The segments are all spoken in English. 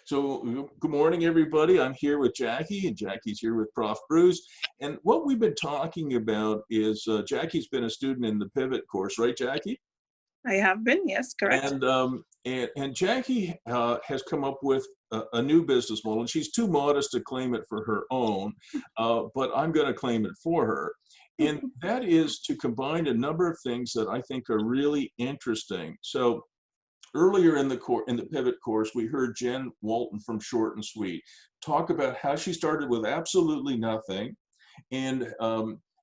So good morning, everybody. I'm here with Jackie, and Jackie's here with Prof. Bruce. And what we've been talking about is Jackie's been a student in the Pivot course, right, Jackie? I have been, yes, correct. And Jackie has come up with a new business model, and she's too modest to claim it for her own, but I'm going to claim it for her. And that is to combine a number of things that I think are really interesting. So earlier in the Pivot course, we heard Jen Walton from Short and Sweet talk about how she started with absolutely nothing, and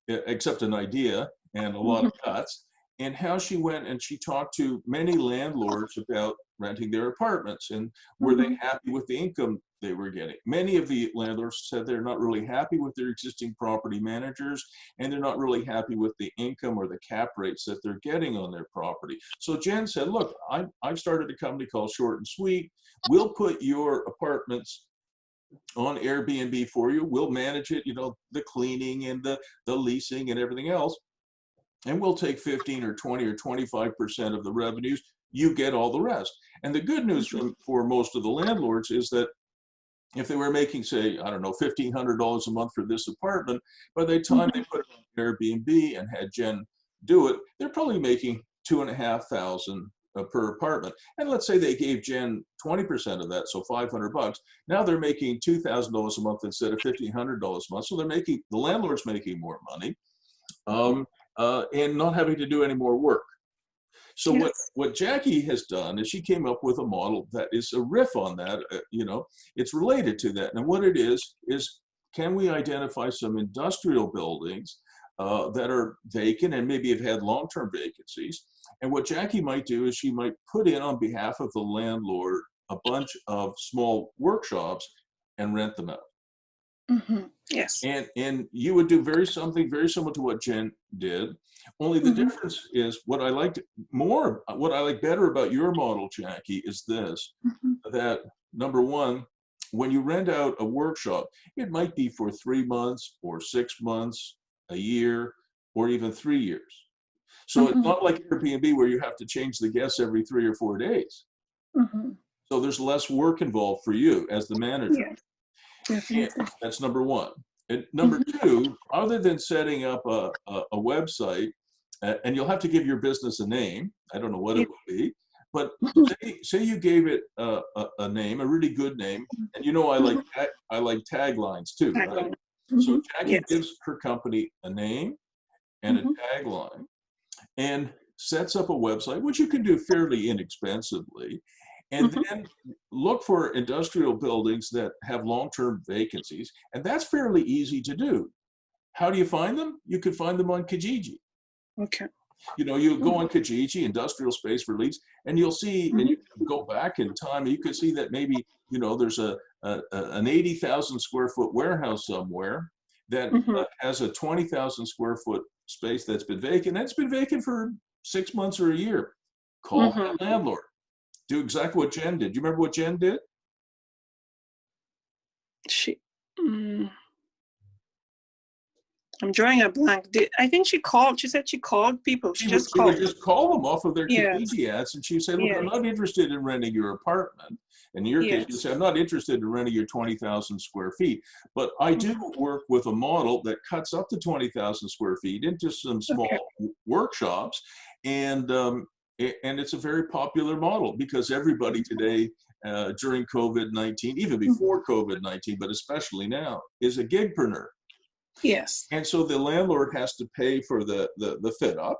except an idea and a lot of cuts, and how she went and she talked to many landlords about renting their apartments and were they happy with the income they were getting. Many of the landlords said they're not really happy with their existing property managers, and they're not really happy with the income or the cap rates that they're getting on their property. So Jen said, look, I've started a company called Short and Sweet. We'll put your apartments on Airbnb for you. We'll manage it, the cleaning and the leasing and everything else. And we'll take 15 or 20 or 25% of the revenues. You get all the rest. And the good news for most of the landlords is that if they were making, say, I don't know, $1,500 a month for this apartment, by the time they put it on Airbnb and had Jen do it, they're probably making $2,500 per apartment. And let's say they gave Jen 20% of that, so $500. Now they're making $2,000 a month instead of $1,500 a month. So the landlord's making more money, and not having to do any more work. So what Jackie has done is she came up with a model that is a riff on that. It's related to that. And what it is can we identify some industrial buildings that are vacant and maybe have had long-term vacancies? And what Jackie might do is she might put in on behalf of the landlord a bunch of small workshops and rent them out. Yes. And you would do something very similar to what Jen did. Only the difference is what I like better about your model, Jackie, is this, that number one, when you rent out a workshop, it might be for 3 months or 6 months, a year, or even 3 years. So it's not like Airbnb where you have to change the guests every 3 or 4 days. So there's less work involved for you as the manager. Yeah, definitely. That's number one. And number two, other than setting up a website, and you'll have to give your business a name. I don't know what it would be, but say you gave it a name, a really good name, and I like taglines too, right? So Jackie gives her company a name and a tagline, and sets up a website, which you can do fairly inexpensively. And then look for industrial buildings that have long-term vacancies. And that's fairly easy to do. How do you find them? You could find them on Kijiji. Okay. You go on Kijiji, industrial space for lease, and you'll see, and you can go back in time, and you can see that maybe, there's an 80,000 square foot warehouse somewhere that has a 20,000 square foot space that's been vacant. And it's been vacant for 6 months or a year. Call that landlord. Do exactly what Jen did. Do you remember what Jen did? I'm drawing a blank. I think she said she called people. She would just call them off of their Kijiji ads, and she said, look, I'm not interested in renting your apartment. In your case, you said, I'm not interested in renting your 20,000 square feet, but I do work with a model that cuts up to 20,000 square feet into some small workshops, and it's a very popular model because everybody today during COVID-19, even before COVID-19, but especially now, is a gigpreneur. Yes. And so the landlord has to pay for the fit up.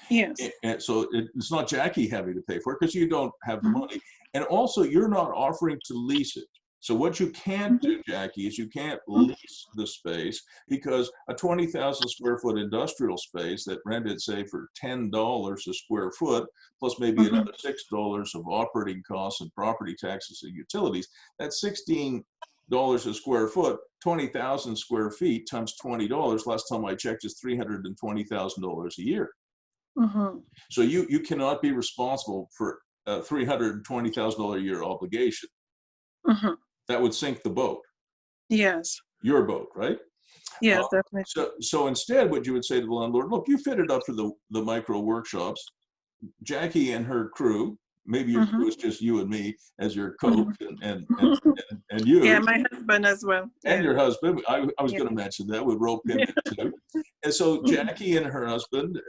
Yes. And so it's not Jackie having to pay for it because you don't have the money. And also you're not offering to lease it. So what you can't do, Jackie, is you can't lease the space because a 20,000 square foot industrial space that rented, say, for $10 a square foot, plus maybe another $6 of operating costs and property taxes and utilities, that's $16 a square foot. 20,000 square feet times $20, last time I checked, is $320,000 a year. So you cannot be responsible for a $320,000 a year obligation. That would sink the boat. Yes. Your boat, right? Yes, definitely. So instead, what you would say to the landlord, look, you fit it up for the micro workshops. Jackie and her crew maybe your crew is just you and me as your coach and Yeah, you. my husband as well. And your husband, I was Yeah. going to mention that, we rope him in too. And so Jackie and her husband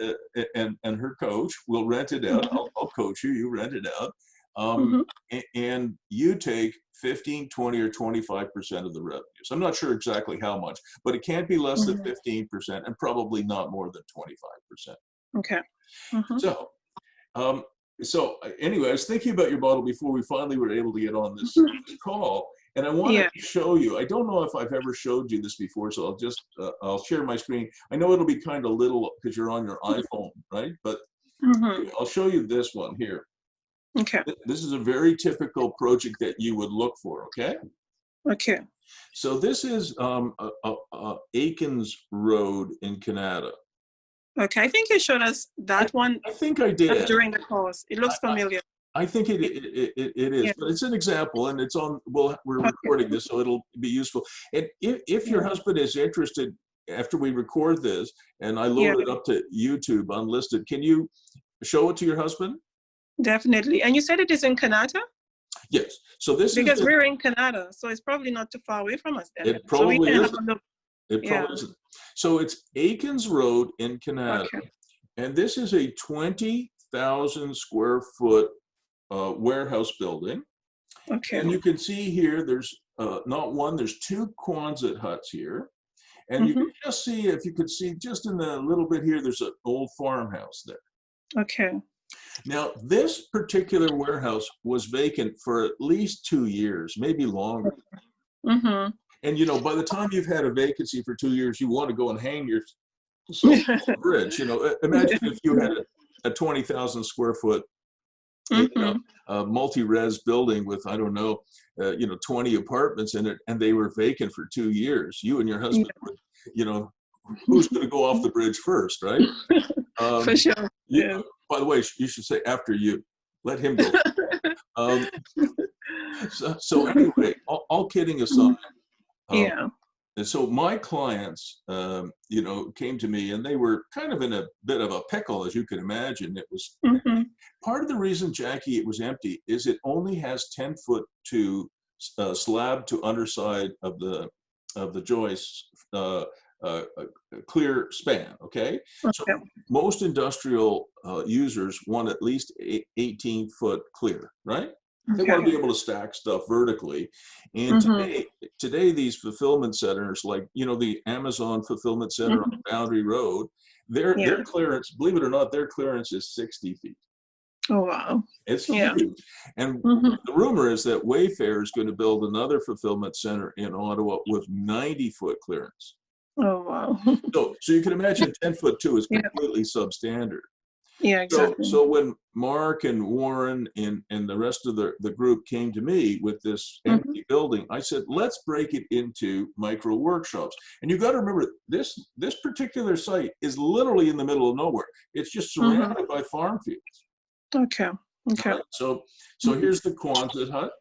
and her coach will rent it out. I'll coach you, you rent it out. And you take 15, 20, or 25% of the revenues. I'm not sure exactly how much, but it can't be less than 15% and probably not more than 25%. Okay. So anyway, I was thinking about your model before we finally were able to get on this call, and I wanted to show you. I don't know if I've ever showed you this before, so I'll just I'll share my screen. I know it'll be kind of little because you're on your iPhone, right? But I'll show you this one here. Okay. This is a very typical project that you would look for. Okay. Okay. So this is Akins Road in Kanata. Okay, I think you showed us that one. I think I did during the course. It looks familiar. I think it is, but it's an example, and it's on. Well, we're recording this, so it'll be useful. And if your husband is interested, after we record this, and I load it up to YouTube unlisted, can you show it to your husband? Definitely. And you said it is in Kanata? Yes. So this because is we're in Kanata, so it's probably not too far away from us. Then. It probably so we can isn't. have a look. It probably isn't. So it's Akins Road in Kanata, and this is a 20,000 square foot warehouse building. Okay. And you can see here, there's not one, there's two Quonset huts here. And you can just see, if you could see just in the little bit here, there's an old farmhouse there. Okay. Now, this particular warehouse was vacant for at least 2 years, maybe longer. And, you know, by the time you've had a vacancy for 2 years, you want to go and hang yourself on the bridge. You know, imagine if you had a 20,000 square foot multi-res building with, I don't know, 20 apartments in it, and they were vacant for 2 years. You and your husband would, you know, who's going to go off the bridge first, right? For sure. Yeah. By the way, you should say after you. Let him go. So anyway, all kidding aside, and so my clients, came to me, and they were kind of in a bit of a pickle, as you can imagine. It was part of the reason, Jackie, it was empty is it only has 10 foot to slab to underside of the joists, clear span. Okay, so most industrial users want at least 18 foot clear, right? They want to be able to stack stuff vertically. And today these fulfillment centers, like, the Amazon fulfillment center on Boundary Road, their clearance, believe it or not, their clearance is 60 feet. Oh, wow. It's huge. And the rumor is that Wayfair is going to build another fulfillment center in Ottawa with 90-foot clearance. Oh, wow. So you can imagine 10 foot two is completely substandard. Yeah, exactly. So when Mark and Warren and the rest of the group came to me with this empty building, I said, let's break it into micro workshops. And you got to remember, this particular site is literally in the middle of nowhere. It's just surrounded by farm fields. Okay. Right? So here's the Quonset hut.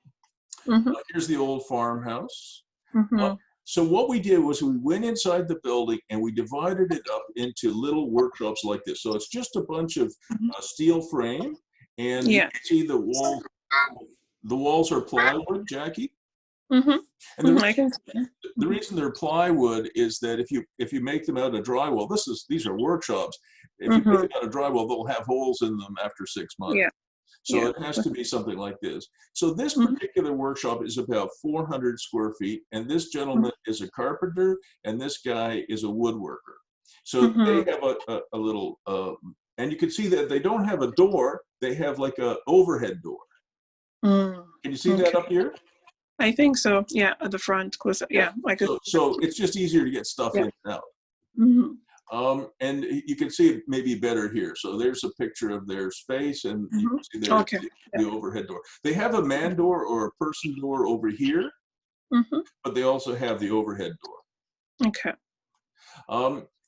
Here's the old farmhouse. So what we did was we went inside the building and we divided it up into little workshops like this. So it's just a bunch of steel frame, and you can see the walls are plywood, Jackie. And the reason they're plywood is that if you make them out of drywall, these are workshops. If you make them out of drywall, they'll have holes in them after 6 months. So it has to be something like this. So this particular workshop is about 400 square feet, and this gentleman is a carpenter, and this guy is a woodworker. So they have a little, and you can see that they don't have a door; they have like a overhead door. Can you see that up here? I think so. Yeah, at the front, close. So it's just easier to get stuff in and out. And you can see it maybe better here. So there's a picture of their space, and you can see there's the overhead door. They have a man door or a person door over here, but they also have the overhead door. Okay.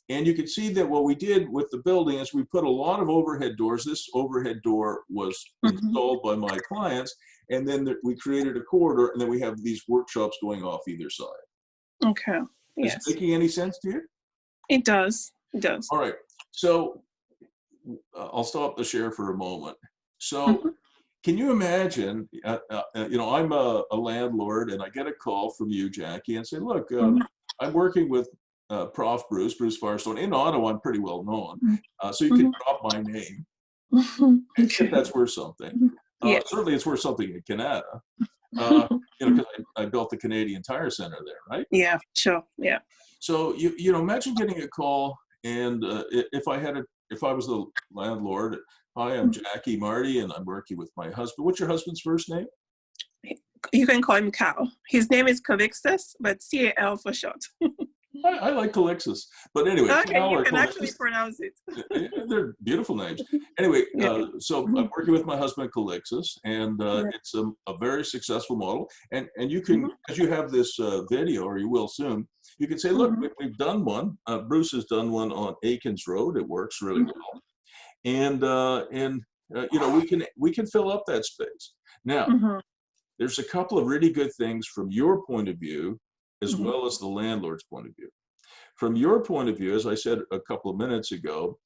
And you can see that what we did with the building is we put a lot of overhead doors. This overhead door was installed by my clients, and then we created a corridor, and then we have these workshops going off either side. Okay. Is it making any sense to you? It does. It does. All right. So I'll stop the share for a moment. So can you imagine, you know, I'm a landlord and I get a call from you, Jackie, and say, look, I'm working with Prof. Bruce Firestone. In Ottawa, I'm pretty well known. So you can drop my name. If that's worth something. Yes. Certainly it's worth something in Kanata. You know, because I built the Canadian Tire Center there, right? Yeah, sure. Yeah. So you know, imagine getting a call, and if I was the landlord, hi, I'm Jackie Marty, and I'm working with my husband. What's your husband's first name? You can call him Cal. His name is Calixtus, but CAL for short. I like Calixtus, but anyway, Okay, Cal you or can Calixtus, actually pronounce it. they're beautiful names. Anyway, Yeah. so I'm working with my husband Calixtus, and it's a very successful model. And you can, because you have this video, or you will soon, you can say, look, we've done one. Bruce has done one on Akins Road. It works really well, and you know, we can fill up that space. Now, there's a couple of really good things from your point of view, as well as the landlord's point of view. From your point of view, as I said a couple of minutes ago,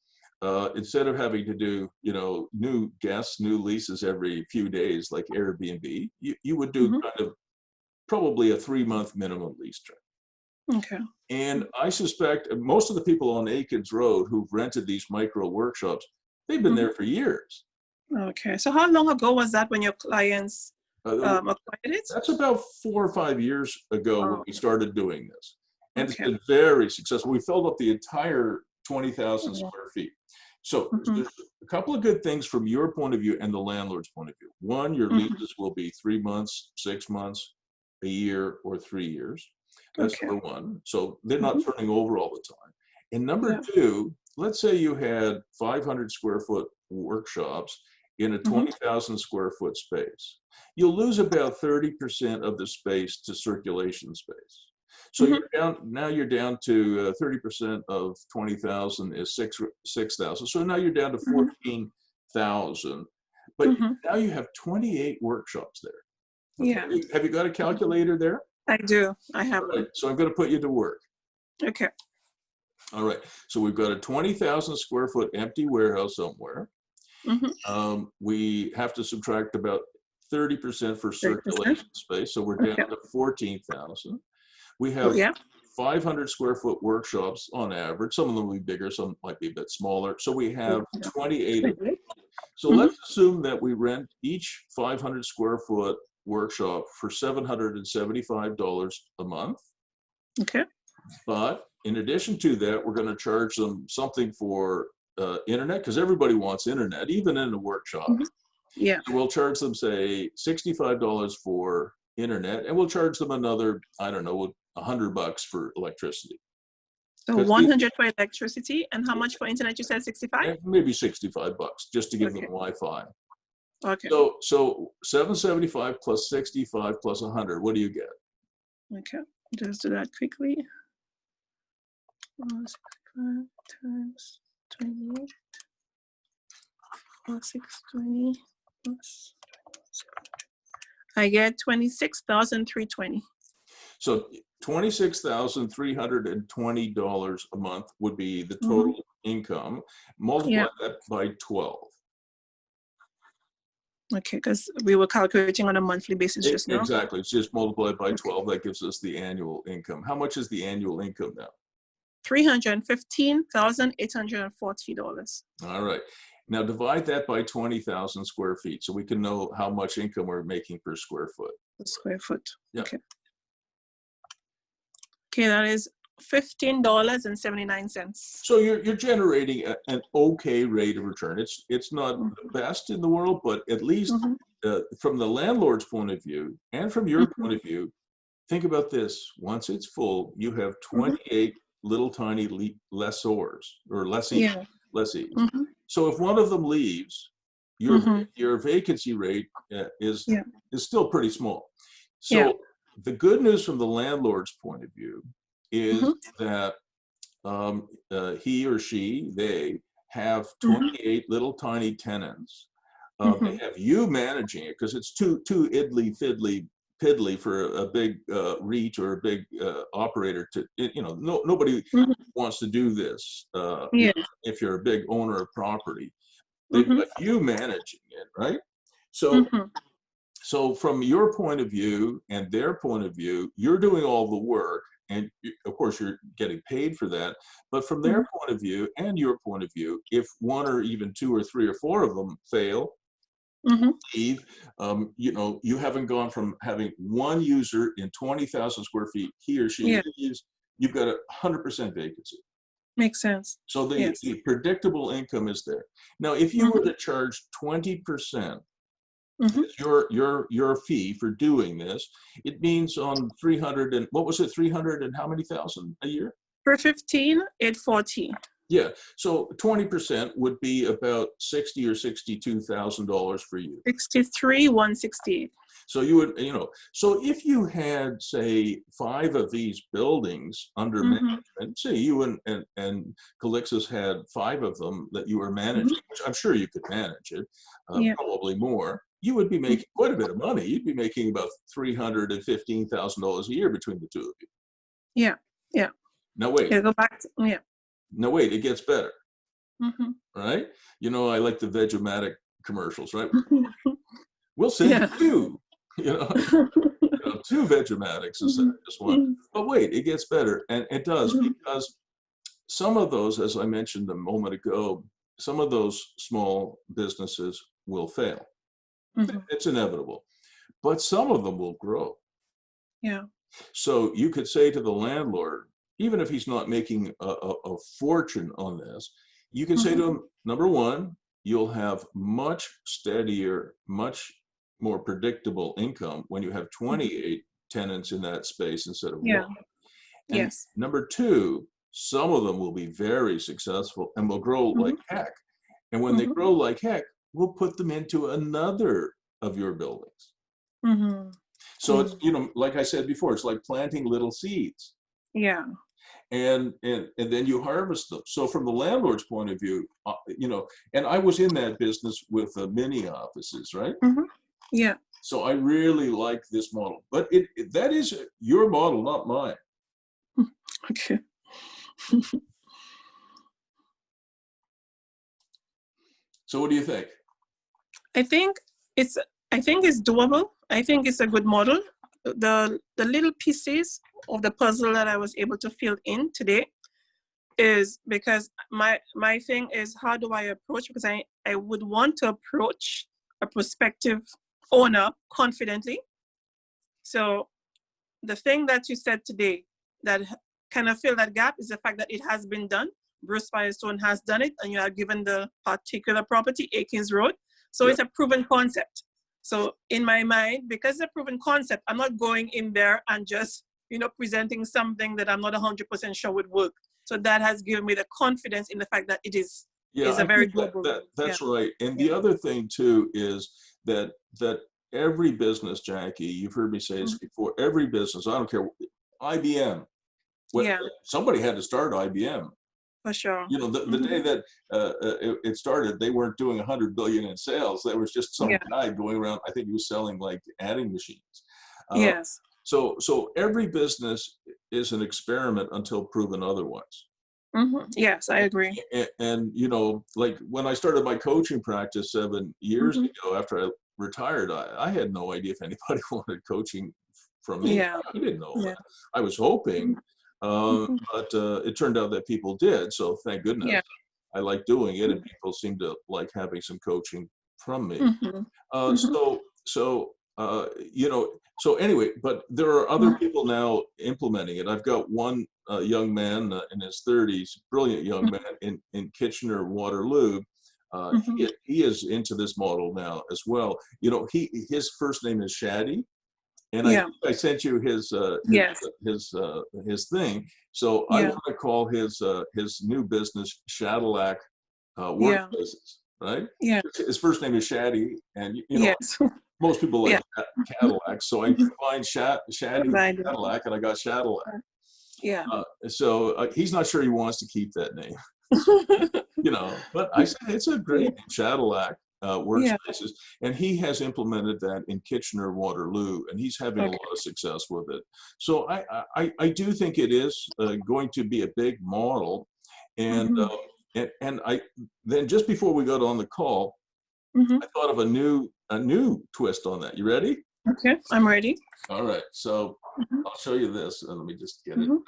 instead of having to do, you know, new guests, new leases every few days like Airbnb, you would do kind of probably a 3-month minimum lease term. Okay. And I suspect most of the people on Akins Road who've rented these micro workshops, they've been there for years. Okay. So how long ago was that when your clients acquired it? That's about 4 or 5 years ago when we started doing this. And it's been very successful. We filled up the entire 20,000 square feet. So there's a couple of good things from your point of view and the landlord's point of view. One, your leases will be 3 months, 6 months, a year, or 3 years. That's number one. So they're not turning over all the time. And number two, let's say you had 500 square foot workshops in a 20,000 square foot space. You'll lose about 30% of the space to circulation space. So you're down, now you're down to 30% of 20,000 is 6,000. So now you're down to 14,000. But now you have 28 workshops there. Yeah. Have you got a calculator there? I do. I have one. So I'm going to put you to work. Okay. All right. So we've got a 20,000 square foot empty warehouse somewhere. We have to subtract about 30% for circulation space. So we're down to 14,000. We have 500 square foot workshops on average. Some of them will be bigger, some might be a bit smaller. So we have 28 of them. So let's assume that we rent each 500 square foot workshop for $775 a month. Okay. But in addition to that, we're going to charge them something for internet, because everybody wants internet, even in a workshop. Yeah. So we'll charge them, say, $65 for internet, and we'll charge them another, I don't know, $100 for electricity. So 100 for electricity, and how much for internet? You said 65? Maybe $65 just to give them Wi-Fi. Okay. So 775 plus 65 plus 100. What do you get? Okay. Just do that quickly. 65 times 28 plus 620 plus I get $26,320. So $26,320 a month would be the total income. Multiply that by 12. Okay, because we were calculating on a monthly basis just now. Exactly. It's just multiplied by 12. That gives us the annual income. How much is the annual income now? $315,840. All right. Now divide that by 20,000 square feet so we can know how much income we're making per square foot. Square foot. Yeah. Okay. Okay, that is $15.79. So you're generating an okay rate of return. It's not the best in the world, but at least from the landlord's point of view and from your point of view, think about this. Once it's full, you have 28 little tiny lessors or lessees. So if one of them leaves, your vacancy rate is still pretty small. So the good news from the landlord's point of view is that he or she, they have 28 little tiny tenants. They have you managing it because it's too piddly for a big REIT or a big operator to, nobody wants to do this if you're a big owner of property. They've got you managing it, right? So, Mhm. so from your point of view and their point of view, you're doing all the work, and of course you're getting paid for that. But from their Mhm. point of view and your point of view, if one or even two or three or four of them fail, Mhm. leave, you know, you haven't gone from having one user in 20,000 square feet, he or she Yeah. leaves, you've got 100% vacancy. Makes sense. So Yes. the predictable income is there. Now, if you were Mhm. to charge 20% Mhm. as your fee for doing this, it means on 300 and what was it, 300 and how many thousand a year? For 15, 840. Yeah. So 20% would be about 60 or $62,000 for you. 63, 168. So you would, you know, so if you had, say, 5 of these buildings under Mhm. management, say you and Calixus had 5 of them that you were Mhm. managing, which I'm sure you could manage it, Yeah. probably more, you would be Mhm. making quite a bit of money. You'd be making about $315,000 a year between the two of you. Yeah. Yeah. Now wait, Yeah. Go back. Yeah. now wait, it gets better, Mhm. right? You know, I like the Vegematic commercials, right? Mhm. We'll send Yeah. you two, you know. Two Vegematics instead Mhm. of just one. Mhm. But wait, it gets better, and it does, Mhm. because some of those, as I mentioned a moment ago, some of those small businesses will fail. Mhm. It's inevitable, but some of them will grow. Yeah. So you could say to the landlord, even if he's not making a fortune on this, you can say Mhm. to him, number one, you'll have much steadier, much more predictable income when you have Mhm. 28 tenants in that space instead of one. Yeah. And Yes. number two, some of them will be very successful and will grow like Mhm. heck. And when they Mhm. grow like heck, we'll put them into another of your buildings. Mhm. So it's, Mhm. you know, like I said before, it's like planting little seeds, Yeah. and then you harvest them. So from the landlord's point of view, you know, and I was in that business with mini offices, right? Mhm. Yeah. So I really like this model, but that is your model, not mine. Okay. So what do you think? I think it's I think it's doable. I think it's a good model. The little pieces of the puzzle that I was able to fill in today is because my thing is, how do I approach, because I would want to approach a prospective owner confidently. So the thing that you said today that kind of fill that gap is the fact that it has been done. Bruce Firestone has done it, and you are given the particular property, Akins Road. So Yeah. it's a proven concept. So in my mind, because it's a proven concept, I'm not going in there and just, presenting something that I'm not 100% sure would work. So that has given me the confidence in the fact that it Yeah, is a I very think that, doable that road. Yeah. that's right. And Yeah. the other thing too is that every business, Jackie, you've heard me say this Mhm. before, every business, I don't care, IBM, what Yeah, somebody had to start IBM. for sure. You know, the Hmm. day that it started, they weren't doing 100 billion in sales. There was just some Yeah. guy going around. I think he was selling like adding machines. Uh, Yes. so every business is an experiment until proven otherwise. Yes, I agree. And you know, like when I started my coaching practice 7 years Hmm. ago after I retired, I had no idea if anybody wanted coaching from me. Yeah. I didn't know Yeah. that. I was hoping, Hmm. but it turned out that people did. So thank goodness. Yeah. I like doing it, and people seem to like having some coaching from me. Hmm. Hmm. You know, so anyway, but there are other Hmm. people now implementing it. I've got one young man in his 30s, brilliant young man in Kitchener, Waterloo. Hmm. He is into this model now as well. You know, his first name is Shaddy, and I Yeah. think I sent you Yes. his thing. So I Yeah. want to call his new business Shaddilac Yeah. Workspaces, right? Yeah. His first name is Shaddy, and you know, Yes. most people like Yeah. Cadillacs, so I combined Shaddy with Right. Cadillac, and I got Shaddilac. Yeah. He's not sure he wants to keep that name, you know. But I said it's a great name, Shaddilac Yeah. Workspaces, and he has implemented that in Kitchener, Waterloo, and he's having a Okay. lot of success with it. So I do think it is going to be a big model, and Hmm. and I then just before we got on the call, Hmm. I thought of a new a new twist on that. You ready? Okay, I'm ready. All right. So Mhm. I'll show you this. And let me just get it. Mhm.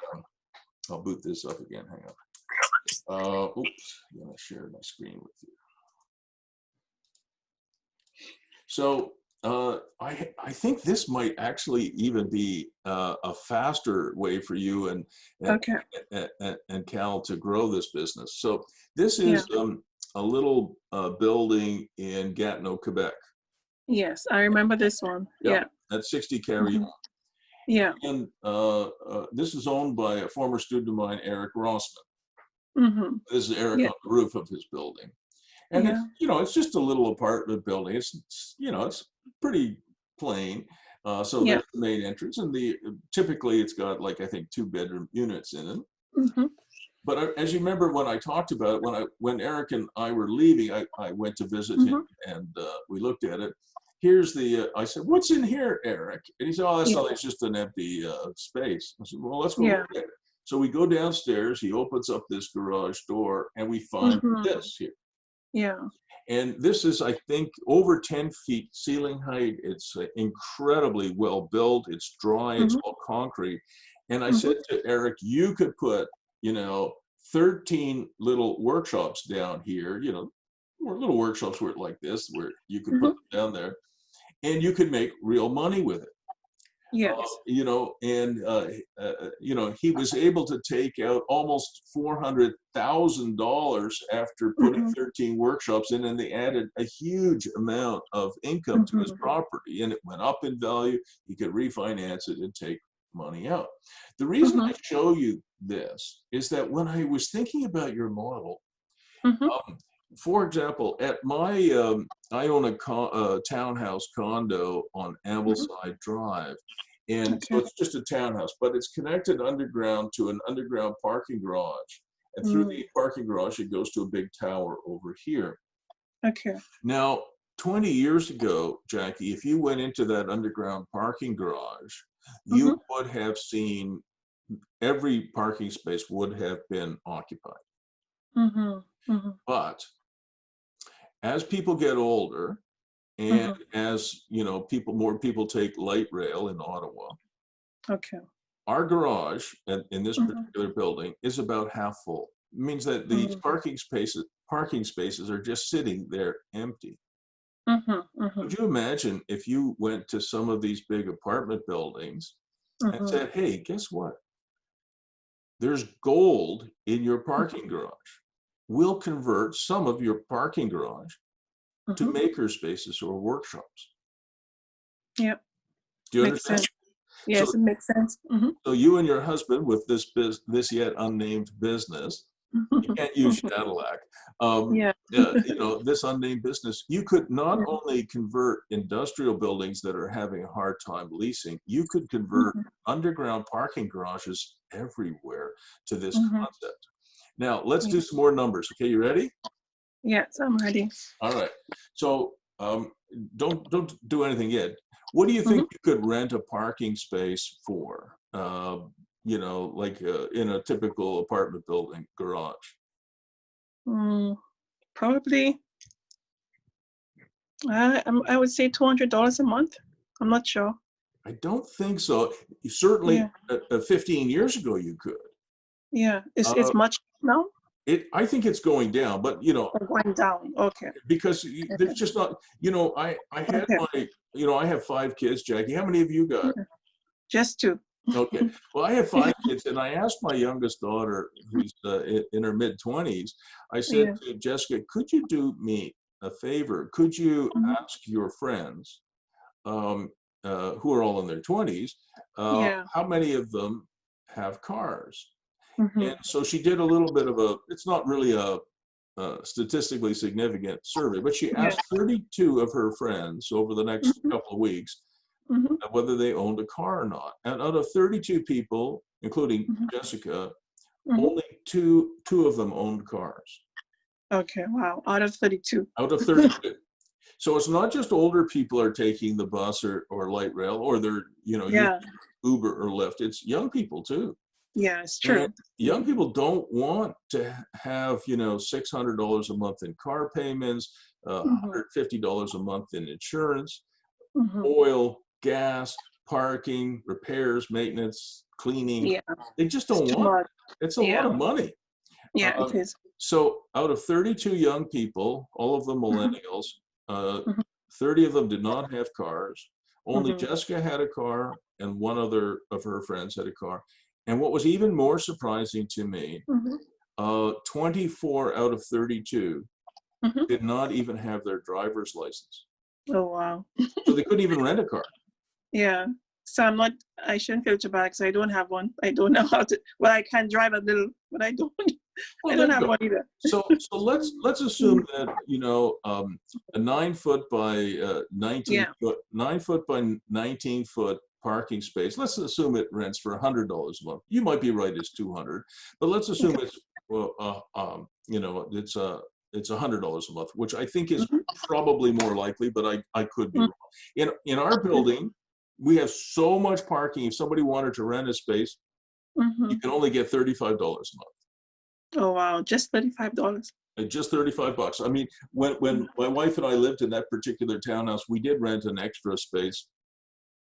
I'll boot this up again. Hang on. Oops. I'm going to share my screen with you. So I think this might actually even be a faster way for you Okay. and Cal to grow this business. So this Yeah. is a little building in Gatineau, Quebec. Yes, I remember this one. Yep, Yeah. at 60 Carillon. Mhm. Yeah. And this is owned by a former student of mine, Eric Rossman. Mm-hmm. This is Eric Yeah. on the roof of his building. And Yeah. it's just a little apartment building. It's pretty plain. So Yeah. there's the main entrance, and typically it's got like I think 2-bedroom units in it. Mm-hmm. But as you remember when I talked about it, when Eric and I were leaving, I went to visit him Mm-hmm. and we looked at it. Here's I said, "What's in here, Eric?" And he said, "Oh, that's Yeah. nothing. It's just an empty space." I said, "Well, let's go Yeah. look at it." So we go downstairs. He opens up this garage door, and we find Mm-hmm. this here. Yeah. And this is, I think, over 10 feet ceiling height. It's incredibly well built. It's dry. It's Mm-hmm. all concrete. And I Mm-hmm. said to Eric, you could put, 13 little workshops down here, or little workshops where like this, where you could put Mm-hmm. them down there, and you could make real money with it. Yes. He was able to take out almost $400,000 after putting Mm-hmm. 13 workshops in, and they added a huge amount of income to his Mm-hmm. property, and it went up in value. He could refinance it and take money out. The reason Mm-hmm. I show you this is that when I was thinking about your model, Mm-hmm. for example, at my, I own a townhouse condo on Ambleside Drive. And so Okay. it's just a townhouse, but it's connected underground to an underground parking garage. And through Mm. the parking garage, it goes to a big tower over here. Okay. Now, 20 years ago, Jackie, if you went into that underground parking garage, you Mm-hmm. would have seen every parking space would have been occupied. Mm-hmm. Mm-hmm. But as people get older, and Mm-hmm. as more people take light rail in Ottawa, Okay. our garage in this Mm-hmm. particular building is about half full. It means that these Mm-hmm. parking spaces are just sitting there empty. Mm-hmm. Mm-hmm. Could you imagine if you went to some of these big apartment buildings and Mm-hmm. said, "Hey, guess what? There's gold in your parking garage. We'll convert some of your parking garage to Mm-hmm. makerspaces or workshops." Yep. Do you Makes understand? sense. So Yes, it makes sense. Mm-hmm. So you and your husband with this yet unnamed business, you can't use Shaddilac. Yeah. This unnamed business, you could not Yeah. only convert industrial buildings that are having a hard time leasing, you could convert Mm-hmm. underground parking garages everywhere to this Mm-hmm. concept. Now, let's Yeah. do some more numbers. Okay, you ready? Yes, I'm ready. All right. So don't do anything yet. What do you Mm-hmm. think you could rent a parking space for? In a typical apartment building garage. Probably, I would say $200 a month. I'm not sure. I don't think so. Certainly, Yeah. 15 years ago you could. Yeah. It's Uh, much now I think it's going down, but or going down. Okay. because there's Okay. just not. I had Okay. I have 5 kids, Jackie. How many have you got? Yeah. Just two. Okay. Well, I have 5 kids, and I asked my youngest daughter, who's in her mid-20s, I said Yeah. to Jessica, could you do me a favor? Could you Mhm. ask your friends, who are all in their 20s, Yeah. how many of them have cars? Mm-hmm. And so she did a little bit of it's not really a statistically significant survey, but she Yeah. asked 32 of her friends over the next Mm-hmm. couple of weeks Mm-hmm. whether they owned a car or not. And out of 32 people, including Mm-hmm. Jessica, Mm-hmm. only two of them owned cars Okay. Wow. Out of 32. out of 32. So it's not just older people are taking the bus or light rail, or they're using Yeah. Uber or Lyft. It's young people too. Yeah, it's true. And young people don't want to have, $600 a month in car payments, Mm-hmm. $150 a month in insurance, Mm-hmm. oil, gas, parking, repairs, maintenance, cleaning. Yeah, They just it's don't too want much. it. It's a lot Yeah, of money. yeah, it Um, is. so out of 32 young people, all of them Mm-hmm. millennials, uh, Mm-hmm. 30 of them did not have cars. Only Mm-hmm. Jessica had a car, and one other of her friends had a car. And what was even more surprising to me, Mm-hmm. 24 out of 32 Mm-hmm. did not even have their driver's license. Oh, wow. So they couldn't even rent a car. Yeah. So I shouldn't feel too bad because I don't have one. I don't know how to, well, I can drive a little, but I don't, Well, I there don't you have go. one either. So let's assume that a 9 foot by 19 Yeah. foot 9 foot by 19 foot parking space. Let's assume it rents for $100 a month. You might be right; it's 200, but let's assume Okay. it's it's $100 a month, which I think is Mm-hmm. probably more likely, but I could be Mm-hmm. wrong. In our building, we have so much parking. If somebody wanted to rent a space, Mm-hmm. you can only get $35 a month. Oh, wow. Just $35. At just $35. I mean, when my wife and I lived in that particular townhouse, we did rent an extra space,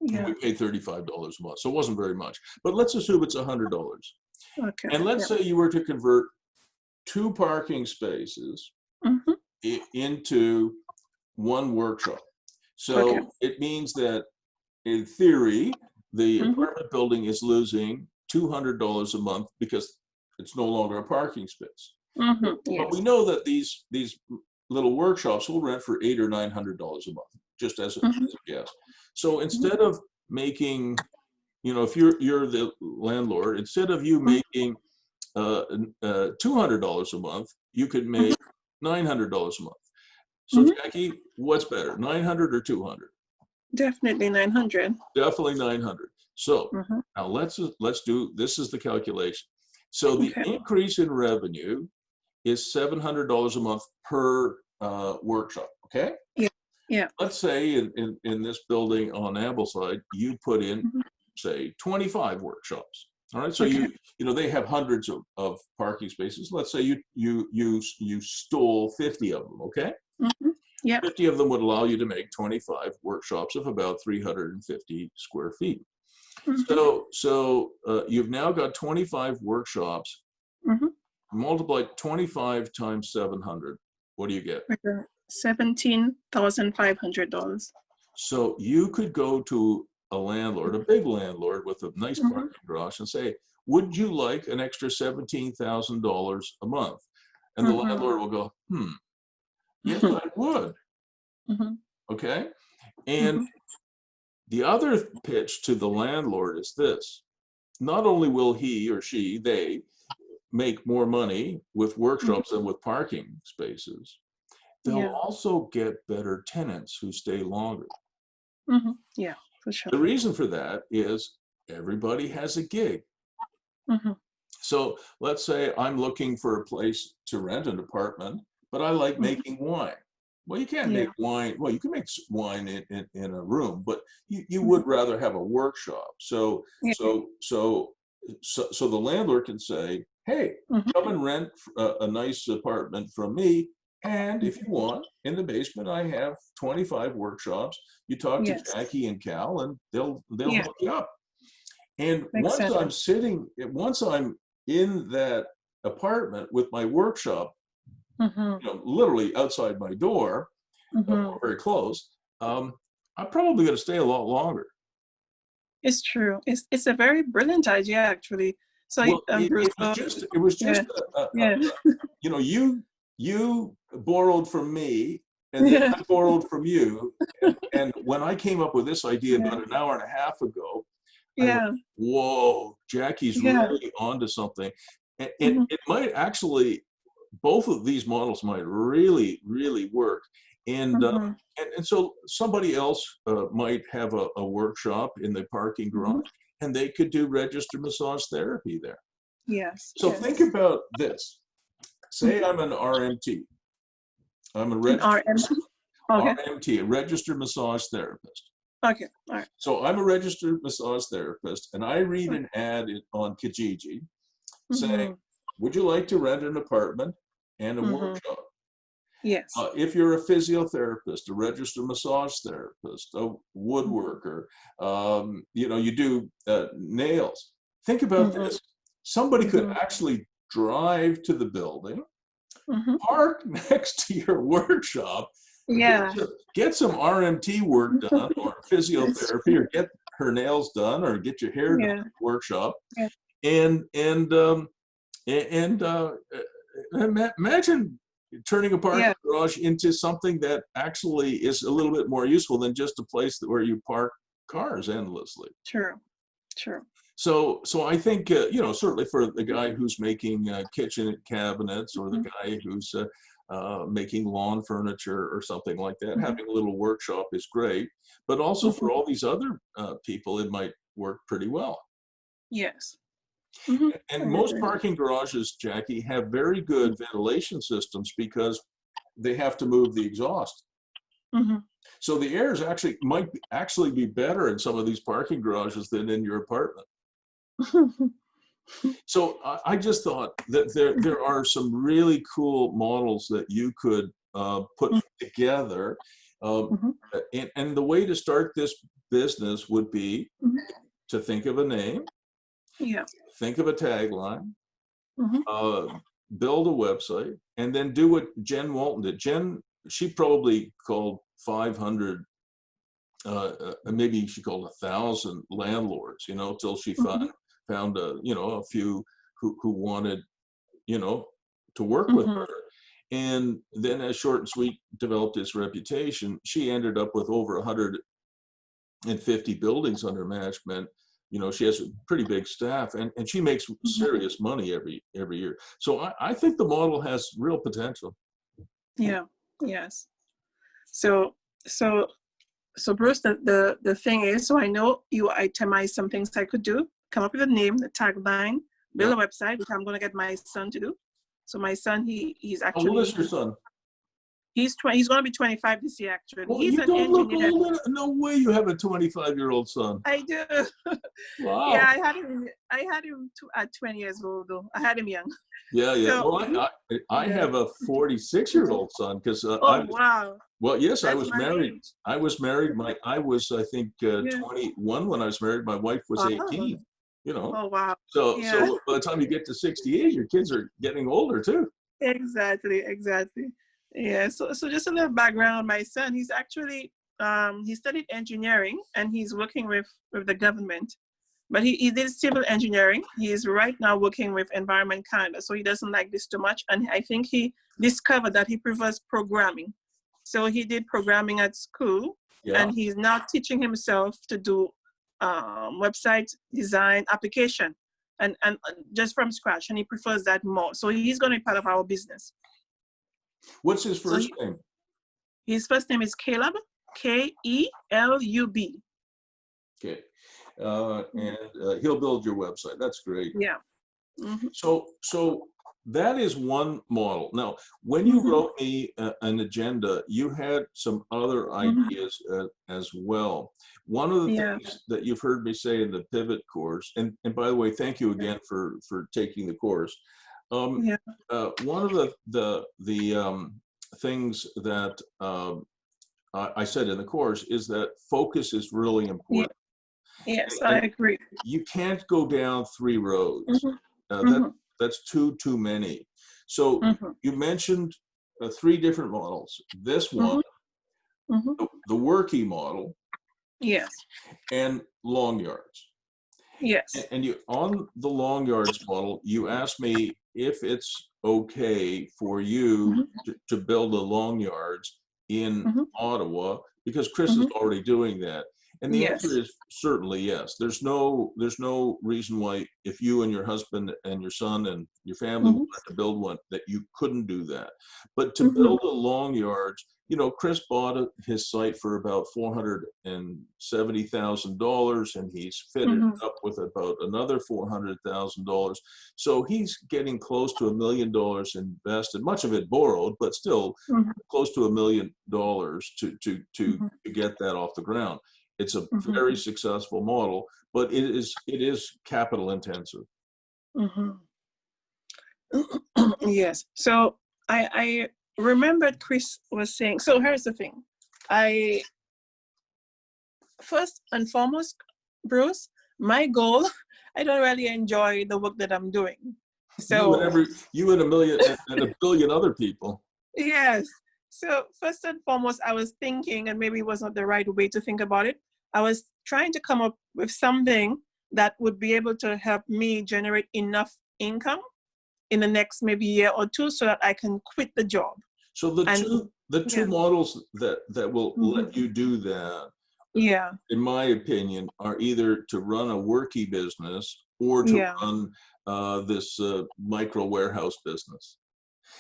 and Yeah. we paid $35 a month. So it wasn't very much. But let's assume it's $100. Okay. And let's Yeah. say you were to convert 2 parking spaces Mm-hmm. into one workshop. Okay. So it means that in theory, the Mm-hmm. apartment building is losing $200 a month because it's no longer a parking space. Mm-hmm. But we Yes. know that these little workshops will rent for $800 or $900 a month, just as a Mm-hmm. guess. So instead of making, if you're the landlord, instead of you Mm-hmm. making $200 a month, you could make $900 a month. So Mm-hmm. Jackie, what's better, 900 or 200? Definitely 900. Definitely 900. So Mm-hmm. now let's do, this is the calculation. So the Okay. increase in revenue is $700 a month per workshop. Okay. Yeah. Yeah. Let's say in this building on Ambleside, you put in, Mm-hmm. say, 25 workshops. All right. So Okay. they have hundreds of parking spaces. Let's say you stole 50 of them. Okay. Mm-hmm. Yeah. 50 of them would allow you to make 25 workshops of about 350 square feet. Mm-hmm. So you've now got 25 workshops. Mm-hmm. Multiply 25 times 700. What do you get? $17,500. So you could go to a landlord, a big landlord with a nice Mm-hmm. parking garage, and say, would you like an extra $17,000 a month? And the Mm-hmm. landlord will go, yes, I would. Mm-hmm. Okay. And Mm-hmm. the other pitch to the landlord is this: not only will he or they make more money with workshops than with parking spaces, they'll Yeah. also get better tenants who stay longer. Mm-hmm. Yeah, for sure. The reason for that is everybody has a gig. Mm-hmm. So let's say I'm looking for a place to rent an apartment, but I like Mm-hmm. making wine. Well, you can't Yeah. make wine. Well, you can make wine in a room, but you Mm-hmm. would rather have a workshop. So Yeah. so so so the landlord can say, hey, Mm-hmm. come and rent a nice apartment from me. And if you want, in the basement, I have 25 workshops. You talk to Yes. Jackie and Cal, and they'll Yeah. hook you up. And Makes sense. once I'm in that apartment with my workshop, Mm-hmm. literally outside my door, Mm-hmm. very close, I'm probably going to stay a lot longer. It's true. It's a very brilliant idea, actually. So, Well, Bruce. it was Yeah. just Yeah. you borrowed from me, and then Yeah. I borrowed from you, and when I came up with this idea Yeah. about an hour and a half ago, I went, Yeah. whoa, Jackie's Yeah. really onto something. And Mm-hmm. it might actually, both of these models might really, really work. Mm-hmm. And so somebody else might have a workshop in the parking Mm-hmm. garage, and they could do registered massage therapy there. Yes. So think Yes. about this. Say Mm-hmm. I'm an RMT. I'm a An RM. Okay. RMT, a registered massage therapist. Okay. All right. So I'm a registered massage therapist, and I read an ad on Kijiji saying, Mm-hmm. would you like to rent an apartment and a Mm-hmm. workshop? Yes. If you're a physiotherapist, a registered massage therapist, a woodworker, you do nails. Think about Mm-hmm. this. Somebody could Mm-hmm. actually drive to the building, Mm-hmm. park next to your workshop, Yeah. get some RMT work done, or That's physiotherapy, or get her nails done, or get your hair done yeah. at the workshop, Yeah. and and imagine turning a parking Yeah. garage into something that actually is a little bit more useful than just a place where you park cars endlessly. True. True. So I think certainly for the guy who's making kitchen cabinets, or the guy who's making lawn furniture or something like that, Mm-hmm. having a little workshop is great. But also Mm-hmm. for all these other people, it might work pretty well. Yes. Mm-hmm. And I most agree. parking garages, Jackie, have very good ventilation systems because they have to move the exhaust. Mm-hmm. So the air might actually be better in some of these parking garages than in your apartment. So I just thought that there are some really cool models that you could put together. Um, Mm-hmm. and the way to start this business would be Mm-hmm. to think of a name, Yeah. think of a tagline, Mm-hmm. uh, build a website, and then do what Jen Walton did. Jen, she probably called 500, maybe she called 1,000 landlords, till she Mm-hmm. found a few who wanted, to work with Mm-hmm. her. And then, as Short and Sweet developed its reputation, she ended up with over 150 buildings under management. She has a pretty big staff, and she makes Mm-hmm. serious money every year. So I think the model has real potential. Yeah. Yes. So so so Bruce, the thing is, so I know you itemize some things I could do. Come up with a name, the tagline, build Yeah. a website, which I'm gonna get my son to do. So my son, he's How old actually is your son? he's gonna be 25 this year actually. Well, He's you an don't look engineer. old. No way you have a 25-year-old son. I do. Yeah, Wow. I had him at 20 years old though. I had him young. Yeah, yeah. So Well, he, I yeah. have a 46-year-old son because Oh wow. well, yes, I That's was my married. age. I was married. I was, I think, Yeah. 21 when I was married. My wife was Oh, 18. oh wow. Yeah. So by the time you get to 68, your kids are getting older too. Exactly, exactly. Yeah, so just a little background on my son. He's actually he studied engineering and he's working with the government. But he did civil engineering. He is right now working with Environment Canada, so he doesn't like this too much. And I think he discovered that he prefers programming. So he did programming at school, Yeah. and he's now teaching himself to do website design application and just from scratch, and he prefers that more. So he's going to be part of our business. What's his So first name? his first name is Caleb, Kelub. Okay. And he'll build your website. That's great. Yeah. Mm-hmm. So that is one model. Now, when you wrote me an agenda, you had some other ideas as well. One of the things that you've heard me say in the Pivot course, and by the way, thank you again for taking the course. One of the things that I said in the course is that focus is really important. Yes, I And agree. you can't go down 3 roads. That's too many. So you mentioned 3 different models. This one, the Workey model, Yes. and Longyards. Yes. And you, on the Longyards model, you asked me if it's okay for you to build a Longyards in Ottawa, because Chris is already doing that. And the answer Yes. is certainly yes. There's no reason why, if you and your husband and your son and your family wanted to build one, that you couldn't do that. But to build a Longyards, Chris bought his site for about $470,000, and he's fitted it up with about another $400,000. So he's getting close to $1 million invested, much of it borrowed, but still close to $1 million to get that off the ground. It's a Mhm. very successful model, but it is capital intensive. Mhm. Yes. So I remembered Chris was saying. So here's the thing. I first and foremost, Bruce, my goal. I don't really enjoy the work that I'm doing. So You and a billion other people. yes. So first and foremost, I was thinking, and maybe it was not the right way to think about it. I was trying to come up with something that would be able to help me generate enough income in the next maybe year or two so that I can quit the job. So And the two yeah. models that will Mhm. let you do that, Yeah. in my opinion, are either to run a worky business or to Yeah. run this micro warehouse business.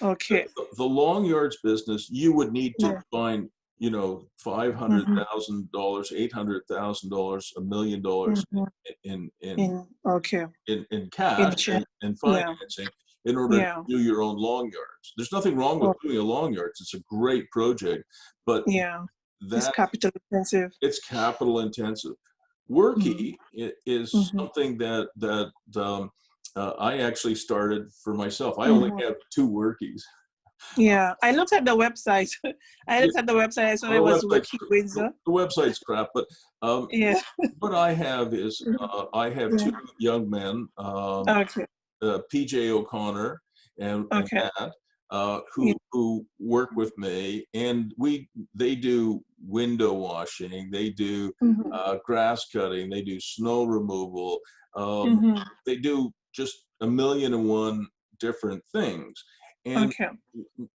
Okay. The Longyards business, you would need to Yeah. find, you know, Mhm. $500,000, $800,000, $1 million Mhm. in in Okay. in cash In and yeah. financing in order to Yeah. do your own Longyards. There's nothing wrong with Oh, doing a Longyards. It's a great project, but yeah. It's that capital intensive. it's capital intensive. Mhm. Worky is Mhm. something I actually started for myself. I only Mhm. have two Workies. Yeah. I looked at the website. I Yeah, looked at the website. I saw well, it was Workey Windsor. the website's crap, but Yeah. what I have is I have Yeah. two young men, Okay. PJ O'Connor and Okay. Matt, Yeah. who work with me, and they do window washing, they do Mhm. grass cutting, they do snow removal, um, Mhm. they do just a million and one different things. And Okay.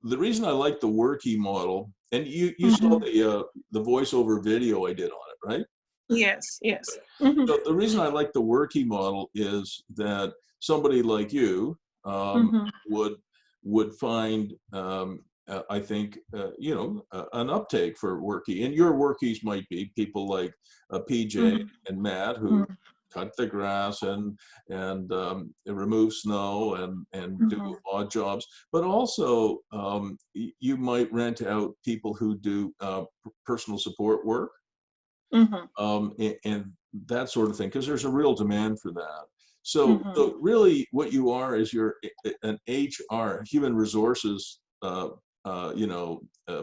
the reason I like the Workey model, and you saw Mhm. the voiceover video I did on it, right? Yes. Yes. Mhm. So the reason I like the Workey model is that somebody like you Mhm. would find, I think, an uptake for Workey. And your Workeys might be people like PJ Mhm. and Matt who Mhm. cut the grass and remove snow and do Mhm. odd jobs. But also, you might rent out people who do personal support work, Mhm. and that sort of thing, because there's a real demand for that. So, Mhm. so really, what you are is you're an HR, human resources,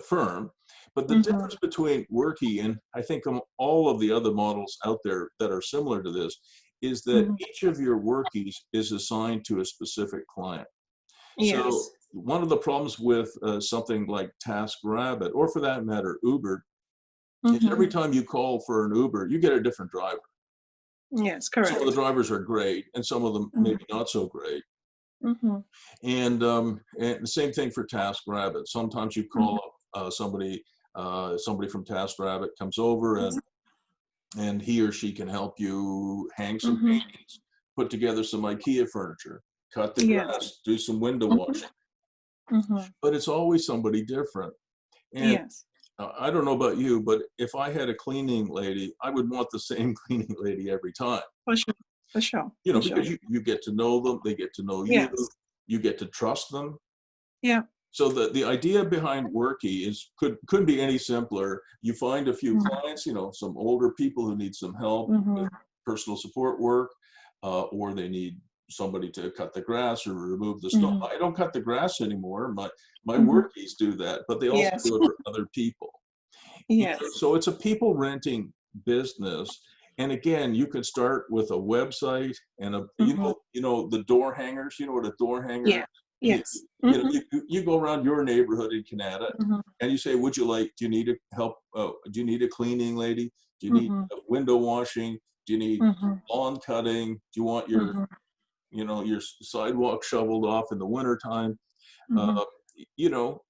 firm. But the Mhm. difference between Workey and I think all of the other models out there that are similar to this is that Mhm. each of your Workies is assigned to a specific client. So Yes. one of the problems with something like TaskRabbit, or for that matter, Uber, is Mhm. every time you call for an Uber, you get a different driver. Yes. Some of the Correct. drivers are great, and some of them Mhm. maybe not so great. Mhm. And the same thing for TaskRabbit. Sometimes you call Mhm. up somebody from TaskRabbit comes over, and he or she can help you hang some Mhm. paintings, put together some IKEA furniture, cut the Yes. grass, do some window Mhm. washing. Mhm. But it's always somebody different. And Yes. I don't know about you, but if I had a cleaning lady, I would want the same cleaning lady every time. For sure. For sure. You know, For sure. because you get to know them, they get to know you, Yes. you get to trust them. Yeah. So the idea behind Workey is couldn't be any simpler. You find a few Mhm. clients, you know, some older people who need some help with Mhm. personal support work, or they need somebody to cut the grass or remove the snow. Mhm. I don't cut the grass anymore. My Mhm. Workies do that, but they also Yes. do it for other people. Yes. So it's a people renting business. And again, you could start with a website and Mhm. the door hangers. You know what a door hanger Yeah. is? You, Yes. Mhm. you go around your neighborhood in Kanata Mhm. and you say, do you need help? Do you need a cleaning lady? Do you need Mhm. window washing? Do you need Mhm. lawn cutting? Do you want Mhm. your sidewalk shoveled off in the wintertime? Mhm. Uh, you know,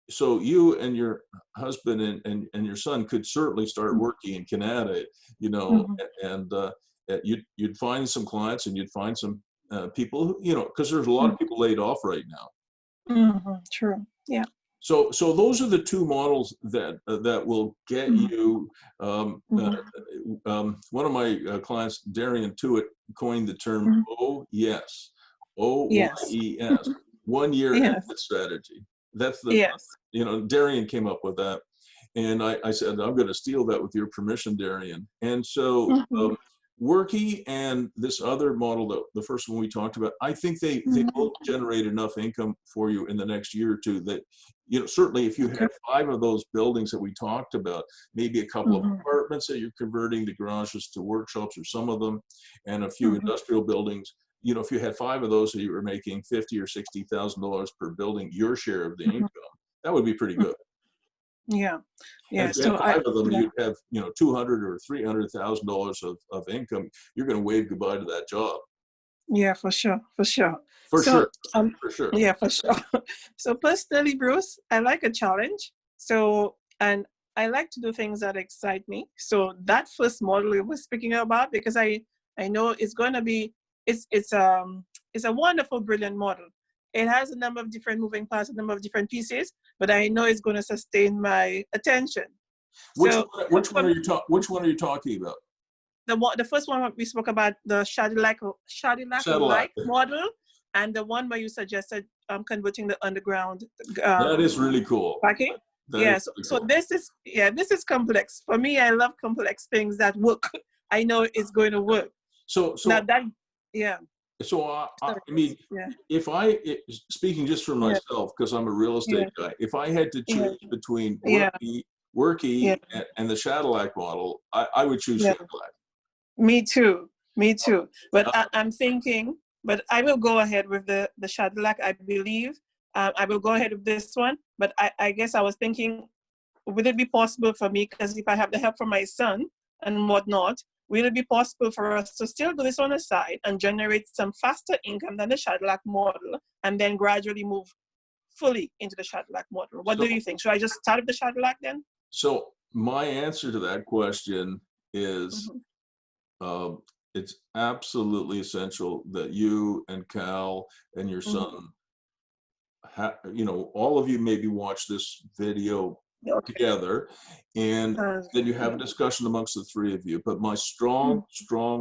so you and your husband and your son could certainly start working in Kanata, Mhm. and you'd find some clients and you'd find some people who, because there's a lot Mhm. of people laid off right now. Mhm. True. Yeah. So those are the two models that will get Mhm. you. Mhm. One of my clients, Darian Tuitt, coined the term Mhm. OYES, OYES, Yes. 1 year Yes. exit strategy. That's the Yes. Darian came up with that. And I said, I'm going to steal that with your permission, Darian. And so Mhm. Workey and this other model, the first one we talked about, I think they both generate enough income for you in the next year or two that, certainly if you Okay. have 5 of those buildings that we talked about, maybe a couple of Mhm. apartments that you're converting the garages to workshops or some of them, and a few Mhm. industrial buildings, if you had 5 of those and you were making $50,000 or $60,000 per building, your share of the Mhm. income, that would be pretty good. Yeah. And Yeah. if you had So 5 of them, yeah. you'd have, $200,000 or $300,000 of income. You're going to wave goodbye to that job. Yeah, for sure. For sure. For So, sure. For sure. yeah, for sure. So personally, Bruce, I like a challenge. So, and I like to do things that excite me. So that first model we were speaking about, because I know it's going to be, it's a wonderful, brilliant model. It has a number of different moving parts, a number of different pieces, but I know it's going to sustain my attention. Which So one, which one are you talking about? the first one we spoke about, the Shaddilac Shaddilac. model, and the one where you suggested converting the underground That is really cool. parking. That Yeah, is really so cool. this is complex. For me, I love complex things that work. I know it's going to work. So Now that, yeah. So I mean, Yeah. if speaking just for Yeah. myself, because I'm a real estate guy, if I had to Yeah. choose between Yeah. Workey Yeah. and the Shaddilac model, I would choose Yeah. Shaddilac. Me too. Me too. But I'm thinking, but I will go ahead with the Shaddilac, I believe. I will go ahead with this one. But I guess I was thinking, would it be possible for me, because if I have the help from my son and whatnot, will it be possible for us to still do this on the side and generate some faster income than the Shaddilac model, and then gradually move fully into the Shaddilac model? What do you think? Should I just start with the Shaddilac then? So my answer to that question is, it's absolutely essential that you and Cal and your son, all of you maybe watch this video Okay. together, and then you have a discussion amongst the 3 of you. But my strong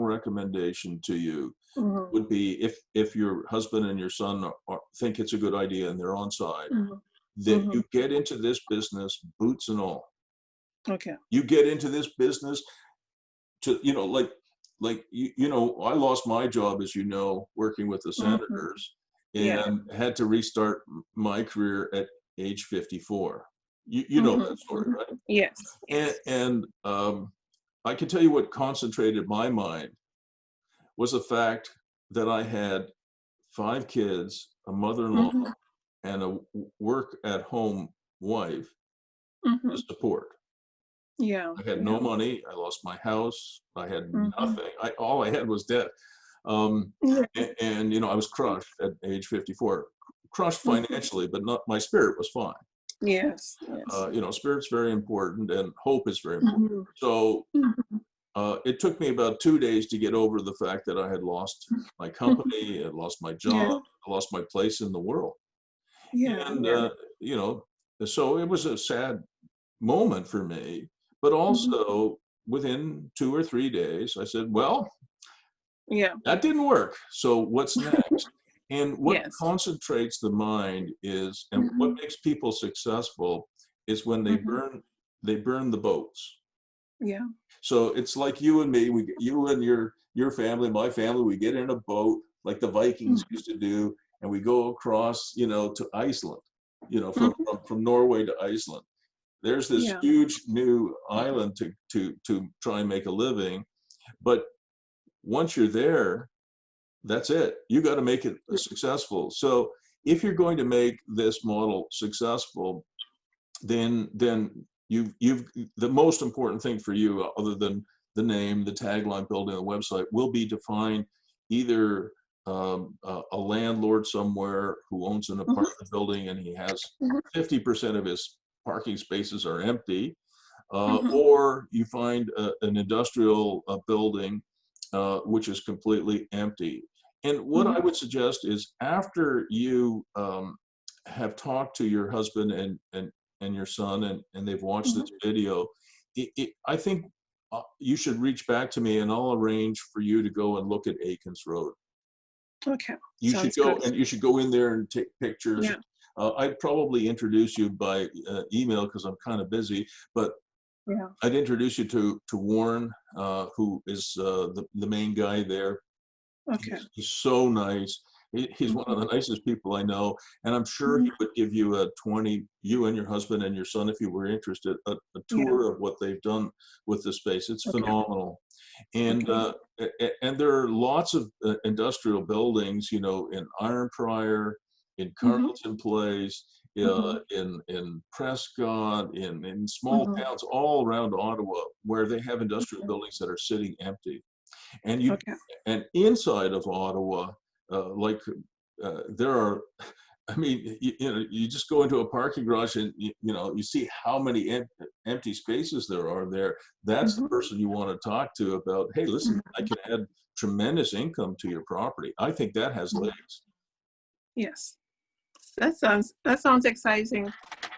recommendation to you would be, if your husband and your son think it's a good idea and they're on side, that you get into this business, boots and all. Okay. You get into this business to, I lost my job, as you know, working with the senators, and had to restart my career at age 54. You know that story, right? Yes. And I can tell you what concentrated my mind was the fact that I had 5 kids, a mother-in-law, and a work-at-home wife to support. Yeah. I had no money. I lost my house. I had nothing. All I had was debt. And I was crushed at age 54. Crushed financially, but not, my spirit was fine. Yes. Spirit's very important, and hope is very important. So it took me about 2 days to get over the fact that I had lost my company, I lost my job, I lost my place in the world. And so it was a sad moment for me, but also within 2 or 3 days, I said, well, that didn't work. So what's next? And what concentrates the mind is, and what makes people successful is when they burn the boats. Yeah. So it's like you and me, you and your family, my family, we get in a boat like the Vikings used to do, and we go across, to Iceland, from Norway to Iceland. There's this huge new island to try and make a living, but once you're there, that's it. You got to make it successful. So if you're going to make this model successful, then you've the most important thing for you, other than the name, the tagline, building the website, will be to find either a landlord somewhere who owns an apartment building and he has 50% of his parking spaces are empty, or you find an industrial building which is completely empty. And what I would suggest is, after you have talked to your husband and your son, and they've watched this video, I think you should reach back to me, and I'll arrange for you to go and look at Akins Road. Okay. You should go, and you should go in there and take pictures. I'd probably introduce you by email because I'm kind of busy, but Yeah. I'd introduce you to Warren, who is the main guy there. Okay. He's so nice. He's one of the nicest people I know, and I'm sure he would give you you and your husband and your son, if you were interested, a tour of what they've done with the space. It's phenomenal. And and there are lots of industrial buildings, you know, in Iron Prior, in Carleton Place, in Prescott, in small towns all around Ottawa, where they have industrial buildings that are sitting empty. And and inside of Ottawa, there are, I mean, you know, you just go into a parking garage and you know, you see how many empty spaces there are there. That's the person you want to talk to about, hey, listen, I can add tremendous income to your property. I think that has legs. Yes. That sounds exciting,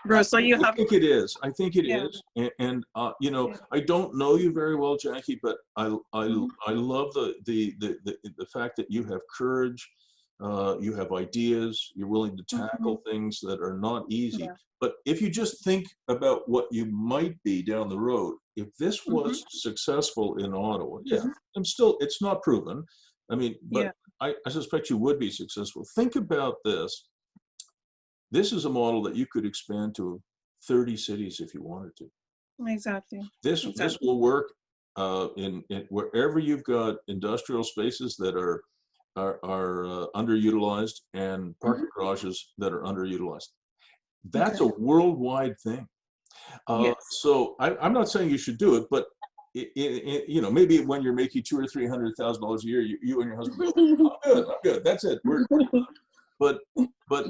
bro. So you I have. think it is. I think it Yeah. is. And you know, I don't know you very well, Jackie, but I love the fact that you have courage, you have ideas, you're willing to tackle things that are not easy. Yeah. But if you just think about what you might be down the road, if this was successful in Ottawa, it's not proven. I mean, but I suspect you would be successful. Think about this. This is a model that you could expand to 30 cities if you wanted to. Exactly. This will work in wherever you've got industrial spaces that are underutilized and parking garages that are underutilized. That's a worldwide thing. So I'm not saying you should do it, but you know, maybe when you're making $200,000 or $300,000 a year, you and your husband go, I'm good, that's it. We're done. But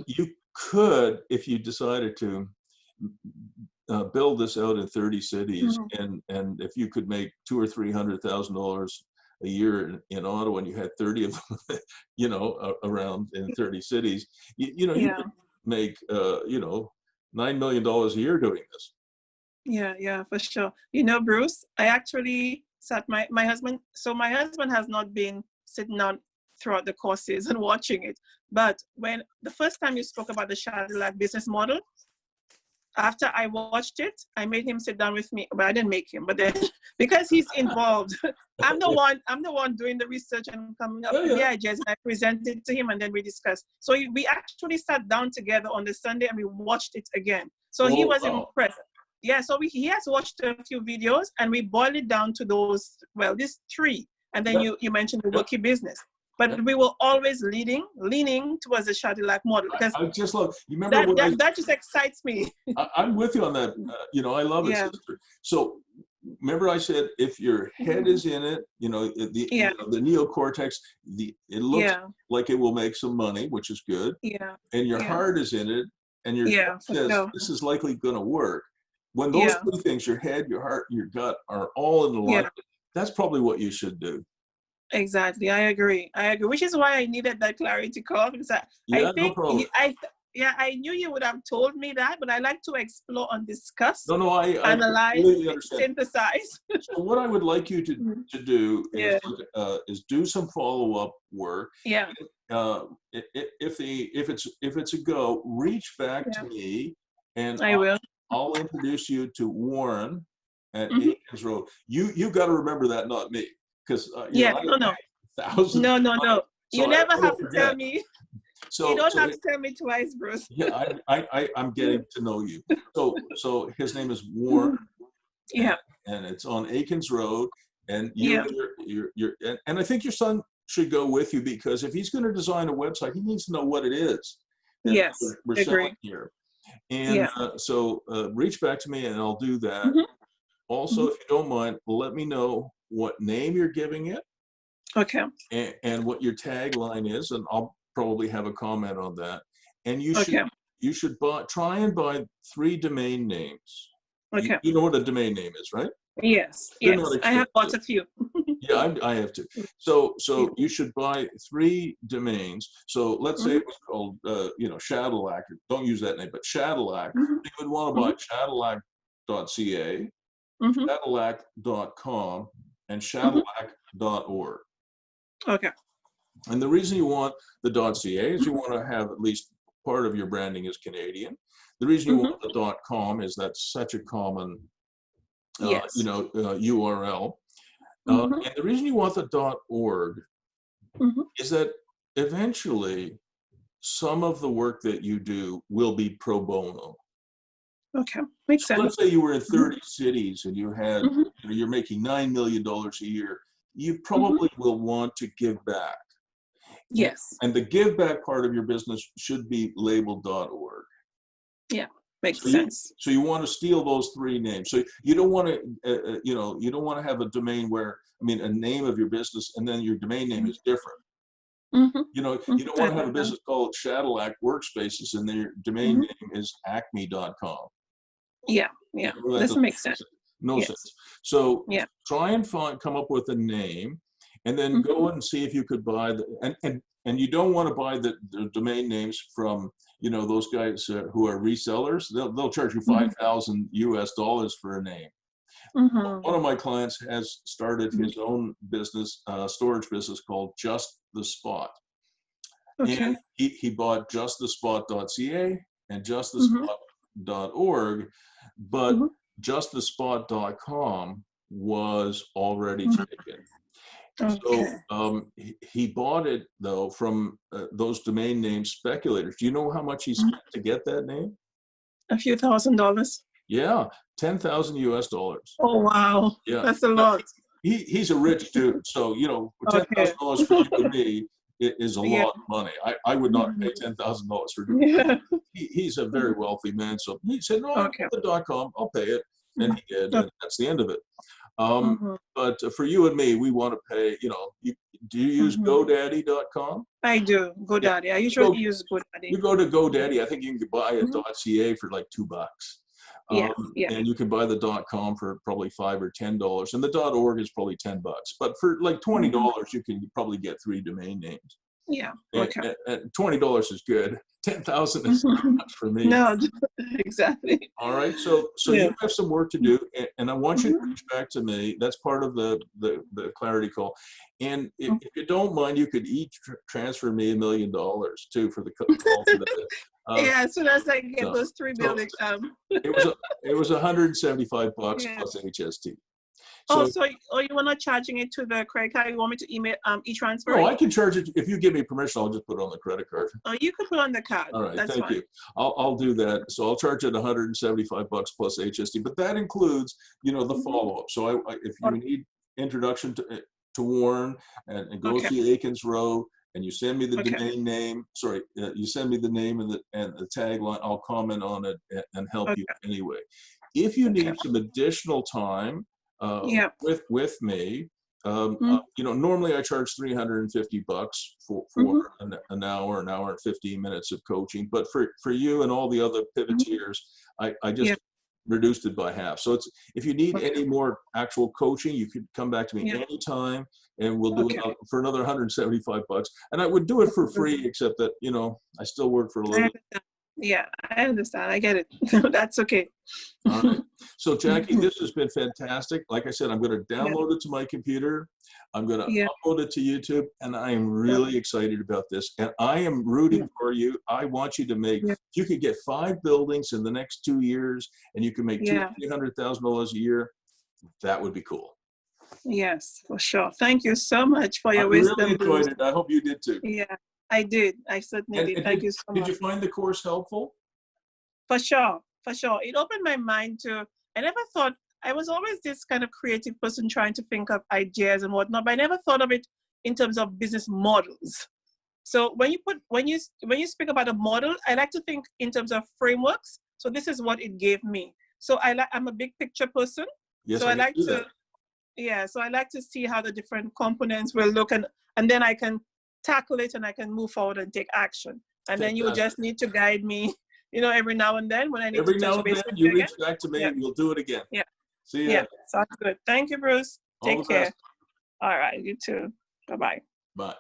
you could, if you decided to, build this out in 30 cities, and if you could make $200,000 or $300,000 a year in Ottawa, and you had 30 of them, you know, around in 30 cities, you know, you could make you know, $9 million a year doing this. Yeah, for sure. You know, Bruce, I actually sat my husband. So my husband has not been sitting on throughout the courses and watching it. But when the first time you spoke about the Shaddilac business model, after I watched it, I made him sit down with me. But I didn't make him. But then, because he's involved, I'm the one doing the research and coming up with the ideas. And I presented to him, and then we discussed. So we actually sat down together on the Sunday and we watched it again. So he was impressed. Yeah, so he has watched a few videos, and we boiled it down to those, well, these three. And then you mentioned the Workey business. But we were always leaning towards the Shaddilac model, because I just love, you remember that just excites me. I'm with you on that. You know, I love it, sister. So remember I said, if your head is in it, you know, you know, the neocortex, it looks like it will make some money, which is good. And your heart is in it, and your gut says, this is likely going to work. When those three things, your head, your heart, your gut, are all in alignment, that's probably what you should do. Exactly. I agree, which is why I needed that clarity call, because I think no problem. I knew you would have told me that, but I like to explore and discuss, I analyze, synthesize. So what I would like you to do is do some follow-up work. If it's a go, reach back to me, and I will. I'll introduce you to Warren at Akins Road. You got to remember that, not me, because thousands. No. You never have to tell me. So you don't have to tell me twice, Bruce. Yeah, I'm getting to know you. So his name is Warren. And it's on Akins Road, and and I think your son should go with you, because if he's going to design a website, he needs to know what it is. We're selling here. And so reach back to me, and I'll do that. Also, if you don't mind, let me know what name you're giving it. Okay. And what your tagline is, and I'll probably have a comment on that. And you should try and buy 3 domain names. Okay. You know what a domain name is, right? Yes. I have bought a few. I have to. So you should buy 3 domains. So let's say it was called, you know, Shaddilac. Don't use that name, but Shaddilac. You would want to buy Shaddilac.ca, Shaddilac.com, and Shaddilac.org. Okay. And the reason you want the .ca is you want to have at least part of your branding is Canadian. The reason you want the .com is that's such a common, Yes. URL. And the reason you want the .org is that eventually some of the work that you do will be pro bono. Okay, makes So sense. let's say you were in 30 cities and you had, you're making $9 million a year. You probably will want to give back. Yes. And the give back part of your business should be labeled .org. Yeah, makes sense. So you want to steal those three names. So you don't want to, you don't want to have a domain where, a name of your business and then your domain name is different. You don't want to have a business called Shaddilac Workspaces and their domain name is acme.com. Yeah, this makes sense. No sense. So try and come up with a name, and then go and see if you could buy and you don't want to buy the domain names from those guys who are resellers. They'll charge you $5,000 for a name. One of my clients has started his own business, storage business called Just the Spot. And he bought justthespot.ca and justthespot.org, but justthespot.com was already taken. So he bought it though from those domain name speculators. Do you know how much he spent to get that name? A few $1,000s. Yeah, $10,000. Oh wow! Yeah, that's a lot. He's a rich dude, so $10,000 for you and me is a lot of money. I would not pay $10,000 for doing it. He's a very wealthy man, so he said, "No, I'll get the .com. I'll pay it," and he did, and that's the end of it. But for you and me, we want to pay. Do you use GoDaddy.com? I do. GoDaddy. Yeah. I usually use GoDaddy. You go to GoDaddy. I think you can buy a .ca for like $2. And you can buy the .com for probably $5 or $10, and the .org is probably $10. But for like $20, you can probably get 3 domain names. Yeah. Okay. And $20 is good. 10,000 is not much for me. No, exactly. All right. So you have some work to do, and I want you to reach back to me. That's part of the clarity call. And if you don't mind, you could each transfer me $1 million too for the call today. Yeah, as soon as I get those 3 buildings. It was $175 plus HST. So, you were not charging it to the credit card? You want me to email e-transfer? No, I can charge it. If you give me permission, I'll just put it on the credit card. Oh, you can put it on the card. All right, that's thank fine. you. I'll do that. So I'll charge it $175 plus HST, but that includes, the follow-up. So if you need introduction to Warren and go see Akins Row, and you send me the domain name, you send me the name and the tagline, I'll comment on it and help you anyway. If you need some additional time with me, normally I charge $350 for an hour and 15 minutes of coaching, but for you and all the other pivoters, I just reduced it by half. So if you need any more actual coaching, you could come back to me anytime, and we'll do it for another $175. And I would do it for free, except that I still work for a living. Yeah, I understand. I get it. That's okay. All right. So Jackie, this has been fantastic. Like I said, I'm going to download it to my computer. I'm going to upload it to YouTube, and I am really excited about this. And I am rooting for you. I want you to make, if you could get 5 buildings in the next 2 years, and you can make $200,000 a year, that would be cool. Yes, for sure. Thank you so much for your wisdom. I really enjoyed it. I hope you did too. Yeah, I did. I certainly did. Thank you so much. Did you find the course helpful? For sure. For sure. It opened my mind to, I never thought, I was always this kind of creative person trying to think of ideas and whatnot, but I never thought of it in terms of business models. So when you speak about a model, I like to think in terms of frameworks. So this is what it gave me. So I'm a big picture person. Yes, so I like to, so I like to see how the different components will look, and then I can tackle it and I can move forward and take action. And then you just need to guide me, every now and then when I need to touch base with you again. You reach back to me and we'll do it again. Yeah. See ya. Yeah, sounds good. Thank you, Bruce. Take care. All right, you too. Bye-bye. Bye.